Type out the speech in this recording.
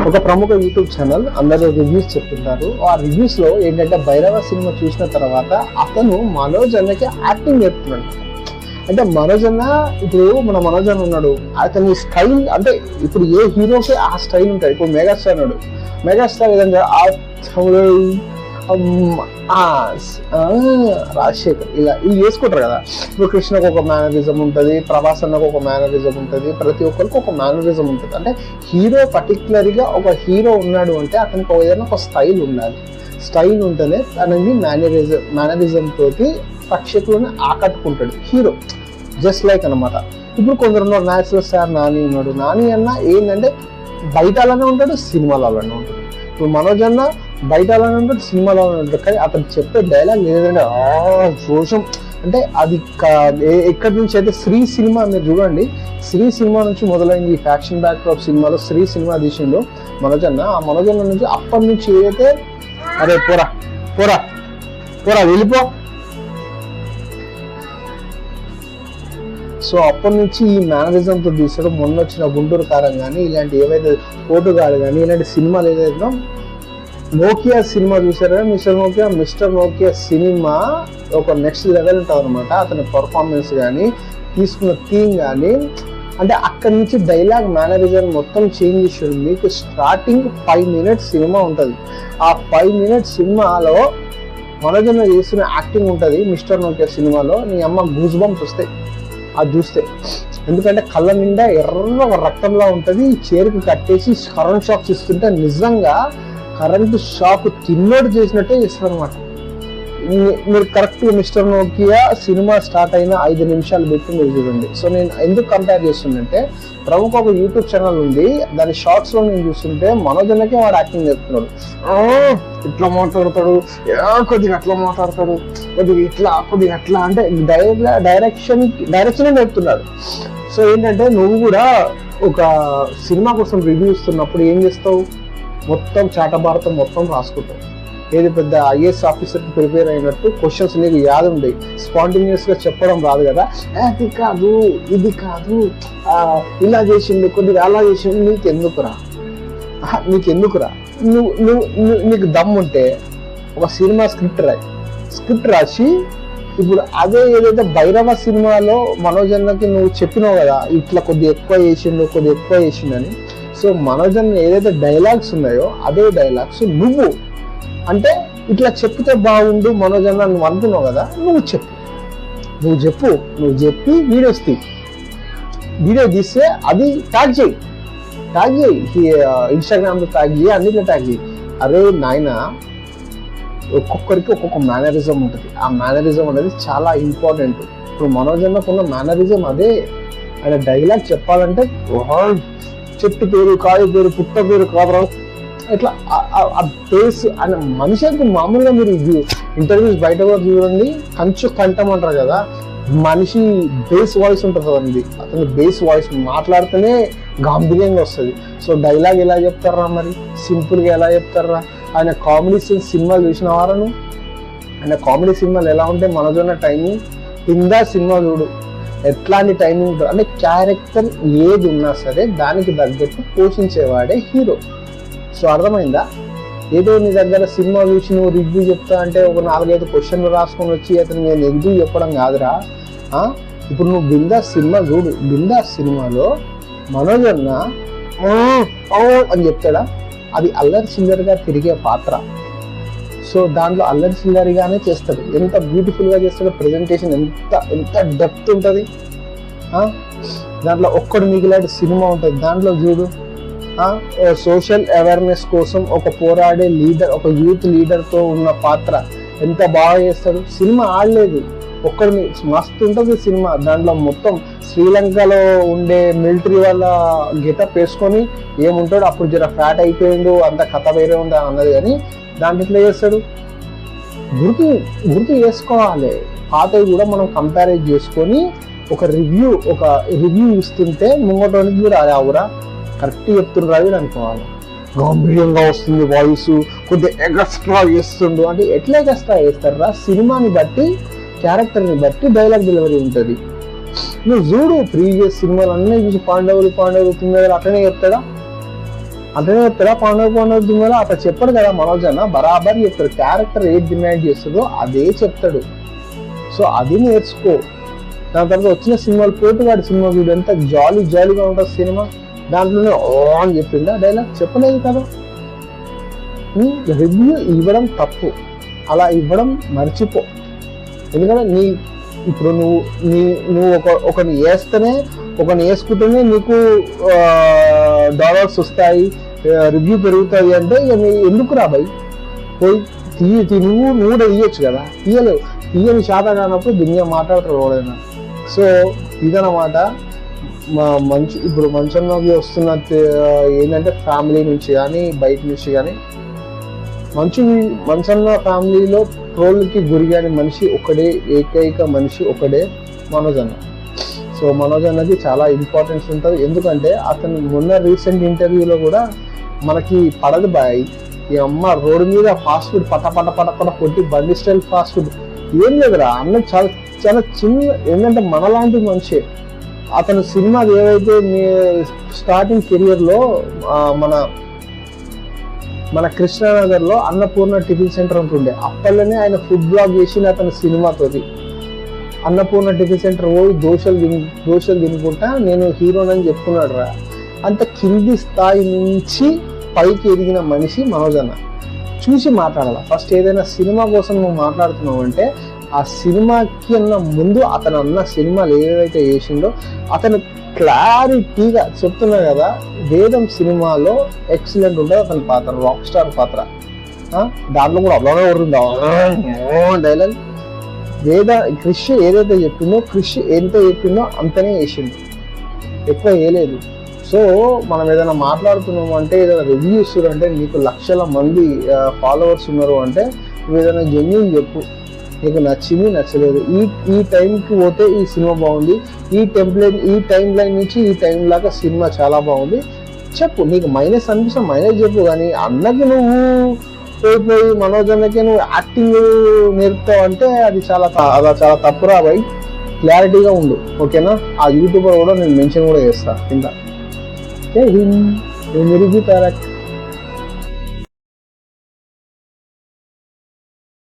ఒక ప్రముఖ YouTube channel అందరూ రివ్యూస్ చెప్తుంటారు. ఆ రివ్యూస్ లో ఏంటంటే భైరవ సినిమా చూసిన తర్వాత అతను మనోజ్ అన్నకి యాక్టింగ్ చెప్తున్నాడు. అంటే మనోజ్ అన్న ఇప్పుడు మన మనోజ్ అన్న ఉన్నాడు, అతని స్టైల్ అంటే ఇప్పుడు ఏ హీరోకి ఆ స్టైల్ ఉంటుంది. ఇప్పుడు మెగాస్టార్ ఉన్నాడు, మెగాస్టార్ ఏదంటే రాజశేఖర్ ఇలా ఇది చేసుకుంటారు కదా. ఇప్పుడు కృష్ణకు ఒక మేనరిజం ఉంటుంది, ప్రభాస్ అన్నకు ఒక మేనరిజం ఉంటుంది, ప్రతి ఒక్కరికి ఒక మేనరిజం ఉంటుంది. అంటే హీరో పర్టికులర్గా ఒక హీరో ఉన్నాడు అంటే అతనికి ఏదైనా ఒక స్టైల్ ఉండాలి. స్టైల్ ఉంటేనే తనని మేనరిజం తోటి ప్రేక్షకులను ఆకట్టుకుంటాడు హీరో. జస్ట్ లైక్ అనమాట. ఇప్పుడు కొందరు ఉన్నారు, న్యాచురల్ స్టార్ నాని ఉన్నాడు. నాని అన్న ఏంటంటే బయట అలానే ఉంటాడు, సినిమాలో అలానే ఉంటాడు. ఇప్పుడు మనోజ్ అన్న బయట అలానే ఉంటాడు, సినిమాలో ఉంటాడు. కానీ అతను చెప్పే డైలాగ్ ఏదంటే జోషం. అంటే అది ఎక్కడి నుంచి అయితే శ్రీ సినిమా మీరు చూడండి, శ్రీ సినిమా నుంచి మొదలైంది ఈ ఫ్యాక్షన్ బ్యాక్ డ్రాప్ సినిమాలో. శ్రీ సినిమా తీసిండు మనోజ్ అన్న. ఆ మనోజ్ అన్న నుంచి అప్పటి నుంచి ఏదైతే అరే పోరా పోరా పోరా వెళ్ళిపో, సో అప్పటి నుంచి ఈ మేనరిజంతో తీసాడు. మొన్న వచ్చిన గుంటూరు కారం కానీ ఇలాంటి ఏవైతే పోటుగాడు కానీ ఇలాంటి సినిమాలు ఏదైతే నోకియా సినిమా చూసారా, మిస్టర్ నోకియా సినిమా ఒక నెక్స్ట్ లెవెల్ ఉంటుంది అనమాట. అతని పర్ఫార్మెన్స్ కానీ తీసుకున్న థీమ్ కానీ అంటే అక్కడి నుంచి డైలాగ్ మేనరిజం మొత్తం చేంజ్ చేసాడు. మీకు స్టార్టింగ్ 5 minutes సినిమా ఉంటుంది. ఆ 5 minutes సినిమాలో మనోజన్న చేస్తున్న యాక్టింగ్ ఉంటుంది మిస్టర్ నోకియా సినిమాలో. నీ అమ్మ గూస్ బంప్స్ వస్తాయి అది చూస్తే. ఎందుకంటే కళ్ళ నిండా ఎర్ర రక్తంలా ఉంటుంది. చేరుకు కట్టేసి కరెంట్ షాక్స్ ఇస్తుంటే నిజంగా కరెంటు షాక్ తిన్నోడు చేసినట్టే చేస్తారు అనమాట. మీరు correct mister Nokia cinema start అయిన 5 నిమిషాలు పెట్టి మీరు చూడండి. సో నేను ఎందుకు కంపేర్ చేస్తుందంటే ప్రముఖ ఒక యూట్యూబ్ ఛానల్ ఉంది, దాని షార్ట్స్ లో నేను చూస్తుంటే మనోజన్నకే వాడు యాక్టింగ్ చేస్తున్నాడు. ఇట్లా మాట్లాడతాడు, కొద్దిగా అట్లా మాట్లాడతాడు, కొద్దిగా ఇట్లా కొద్దిగా అట్లా అంటే డైరెక్షన్ చెప్తున్నాడు. సో ఏంటంటే నువ్వు కూడా ఒక సినిమా కోసం రివ్యూ ఇస్తున్నప్పుడు ఏం చేస్తావు, మొత్తం చాటభారతం మొత్తం రాసుకుంటావు. ఏది పెద్ద ఐఏఎస్ ఆఫీసర్కి ప్రిపేర్ అయినట్టు క్వశ్చన్స్ నీకు యాద ఉండేవి. స్పాంటేనియస్గా చెప్పడం రాదు కదా. అది కాదు ఇది కాదు ఇలా చేసిండు కొద్దిగా అలా చేసిండు. నీకెందుకురా నీకు దమ్ముంటే ఒక సినిమా స్క్రిప్ట్ రాసి ఇప్పుడు అదే ఏదైతే భైరవ సినిమాలో మనోజ్ అన్నకి నువ్వు చెప్పినావు కదా ఇట్లా కొద్దిగా ఎక్కువ చేసిండు అని. సో మనోజ్ అన్న ఏదైతే డైలాగ్స్ ఉన్నాయో అదే డైలాగ్స్ నువ్వు అంటే ఇట్లా చెప్తే బాగుండు మనోజ్ అన్న నువ్వు అనుకున్నావు కదా, నువ్వు చెప్పి వీడియో తీస్తే అది ట్యాగ్ చేయి ఇన్స్టాగ్రామ్లో ట్యాగ్ చేయి, అన్నిట్లో ట్యాగ్ చేయి. అరే నాయన ఒక్కొక్కరికి ఒక్కొక్క మేనరిజం ఉంటుంది. ఆ మేనరిజం అనేది చాలా ఇంపార్టెంట్. ఇప్పుడు మనోజ్ అన్నకున్న మేనరిజం అదే. ఆయన డైలాగ్ చెప్పాలంటే చెట్టు పేరు, కాయ పేరు, పుట్ట పేరు కాదు ఇట్లా ఆ బేస్ ఆయన మనిషికి మామూలుగా మీరు ఇంటర్వ్యూస్ బయట కూడా చూడండి, కంఠం అంటారు కదా, మనిషి బేస్ వాయిస్ ఉంటుంది కదండి. అతని బేస్ వాయిస్ మాట్లాడితేనే గాంభీర్యంగా వస్తుంది. సో డైలాగ్ ఎలా చెప్తారా, మరి సింపుల్గా ఎలా చెప్తారా? ఆయన కామెడీ సినిమాలు చూసిన వారను, ఆయన కామెడీ సినిమాలు ఎలా ఉంటాయి, మనోజన్న టైమింగ్ కింద సినిమా చూడు ఎట్లాంటి టైమింగ్ ఉంటుంది. అంటే క్యారెక్టర్ ఏది ఉన్నా సరే దానికి తగ్గట్టు పోషించేవాడే హీరో. సో అర్థమైందా? ఏదో నీ దగ్గర సినిమా చూసి నువ్వు రివ్యూ చెప్తా అంటే ఒక 4-5 క్వశ్చన్లు రాసుకొని వచ్చి అతను నేను రివ్యూ చెప్పడం కాదురా. ఇప్పుడు నువ్వు బిందాస్ సినిమా చూడు, బిందాస్ సినిమాలో మనోజ్ అన్న అని చెప్తాడా? అది అల్లరి చిల్లరిగా తిరిగే పాత్ర. సో దాంట్లో అల్లరి చిల్లరిగానే చేస్తాడు. ఎంత బ్యూటిఫుల్గా చేస్తాడో ప్రెజెంటేషన్, ఎంత డెప్త్ ఉంటుంది. దాంట్లో ఒక్కడు మిగిలాడు సినిమా ఉంటుంది. దాంట్లో చూడు సోషల్ అవేర్నెస్ కోసం ఒక పోరాడే లీడర్, ఒక యూత్ లీడర్తో ఉన్న పాత్ర ఎంత బాగా చేస్తాడు. సినిమా ఆడలేదు, ఒక్కడు మస్తు ఉంటుంది సినిమా. దాంట్లో మొత్తం శ్రీలంకలో ఉండే మిలిటరీ వాళ్ళ గెటప్ వేసుకొని ఏముంటాడు, అప్పుడు జర ఫ్యాట్ అయిపోయిండు, అంత కథ వేరే ఉంది అన్నది. కానీ దాంట్లో ఎట్లా చేస్తాడు, గుర్తు చేసుకోవాలి. పాతవి కూడా మనం కంపేర్ చేసుకొని ఒక రివ్యూ ఇస్తుంటే ముంగటానికి కూడా అవురా కరెక్ట్ చెప్తున్నారు అనుకోవాలి. గాంభీర్యంగా వస్తుంది వాయిస్, కొద్దిగా ఎక్స్ట్రా చేస్తుండు అంటే ఎట్లా ఎక్స్ట్రా చేస్తారా? సినిమాని బట్టి, క్యారెక్టర్ని బట్టి డైలాగ్ డెలివరీ ఉంటుంది. నువ్వు చూడు ప్రీవియస్ సినిమాలు అన్నీ చూసి పాండవులు తిన్నది అట్లనే చెప్తాడా? అంటే తెర పండుగ వల్ల అతను చెప్పాడు కదా మనోజ్ అన్న, బరాబర్ చెప్తాడు. క్యారెక్టర్ ఏది డిమాండ్ చేస్తుందో అదే చెప్తాడు. సో అది నేర్చుకో. దాని తర్వాత వచ్చిన సినిమాలు పోటుగాడి సినిమా వీడు ఎంత జాలీగా ఉంటుంది సినిమా. దాంట్లోనే ఓ అని చెప్పిందా డైలాగ్? చెప్పలేదు కదా. రివ్యూ ఇవ్వడం తప్పు, అలా ఇవ్వడం మర్చిపో. ఎందుకంటే ఇప్పుడు నువ్వు ఒకరిని వేసుకుంటేనే నీకు డాలర్స్ వస్తాయి, రివ్యూ పెరుగుతుంది అంటే ఇక ఎందుకు రాబాయి పోయి నువ్వు కూడా తీయొచ్చు కదా. తీయని శాత కానప్పుడు దునియా మాట్లాడతాడు ఎవడైనా. సో ఇదన్నమాట ఇప్పుడు మంచంలోకి వస్తున్న ఏంటంటే ఫ్యామిలీ నుంచి కానీ బయట నుంచి కానీ మంచన్న ఫ్యామిలీలో ట్రోల్కి గురి కాని మనిషి ఒకడే, ఏకైక మనిషి ఒకడే, మనోజ్ అన్న. సో మనోజ్ అన్నది చాలా ఇంపార్టెన్స్ ఉంటుంది. ఎందుకంటే అతను మొన్న రీసెంట్ ఇంటర్వ్యూలో కూడా మనకి పడదు బాయ్, ఈ అమ్మ రోడ్డు మీద ఫాస్ట్ ఫుడ్ పట కొట్టి బండి స్టైల్ ఫాస్ట్ ఫుడ్ ఏం లేదురా అన్న. చాలా చాలా చిన్న ఏంటంటే మనలాంటి మనిషి. అతను సినిమా ఏవైతే స్టార్టింగ్ కెరియర్లో మన కృష్ణానగర్లో అన్నపూర్ణ టిఫిన్ సెంటర్ ఉంటుండే. అప్పట్లోనే ఆయన ఫుడ్ బ్లాగ్ చేసి అతని సినిమాతోటి అన్నపూర్ణ టిఫిన్ సెంటర్ పోయి దోశలు తినుకుంటా నేను హీరోనని చెప్పుకున్నాడు రా. అంత కింది స్థాయి నుంచి పైకి ఎదిగిన మనిషి మనోజ్ అన్న. చూసి మాట్లాడాలి ఫస్ట్. ఏదైనా సినిమా కోసం నువ్వు మాట్లాడుతున్నావు అంటే ఆ సినిమాకి అన్న ముందు అతను అన్న సినిమాలు ఏదైతే చేసిండో అతను క్లారిటీగా చెప్తున్నా కదా. వేదం సినిమాలో ఎక్సలెంట్ ఉంటుంది అతని పాత్ర, రాక్ స్టార్ పాత్ర. దాంట్లో కూడా అబ్బాగా ఉంటుందా డైలాగ్. క్రిష్ ఏదైతే ఎంత చెప్పిందో అంతనే చేసిండు, ఎక్కువ వేయలేదు. సో మనం ఏదైనా మాట్లాడుతున్నాము అంటే, ఏదైనా రివ్యూ ఇస్తారు అంటే, నీకు లక్షల మంది ఫాలోవర్స్ ఉన్నారు అంటే నువ్వు ఏదైనా జెన్యూన్ చెప్పు. నీకు నచ్చింది నచ్చలేదు, ఈ టైంకి పోతే ఈ సినిమా బాగుంది, ఈ టైం లైన్ నుంచి ఈ టైం లాగా సినిమా చాలా బాగుంది చెప్పు. నీకు మైనస్ అనిపిస్తే మైనస్ చెప్పు. కానీ అన్నకి నువ్వు పోయి మనోజ్ అన్నకి నువ్వు యాక్టింగ్ నేర్పుతావు అంటే అది చాలా తప్పురా బాయ్. క్లారిటీగా ఉండు, ఓకేనా? ఆ యూట్యూబర్ కూడా నేను మెన్షన్ కూడా చేస్తాను కింద. మెరుగు తారక్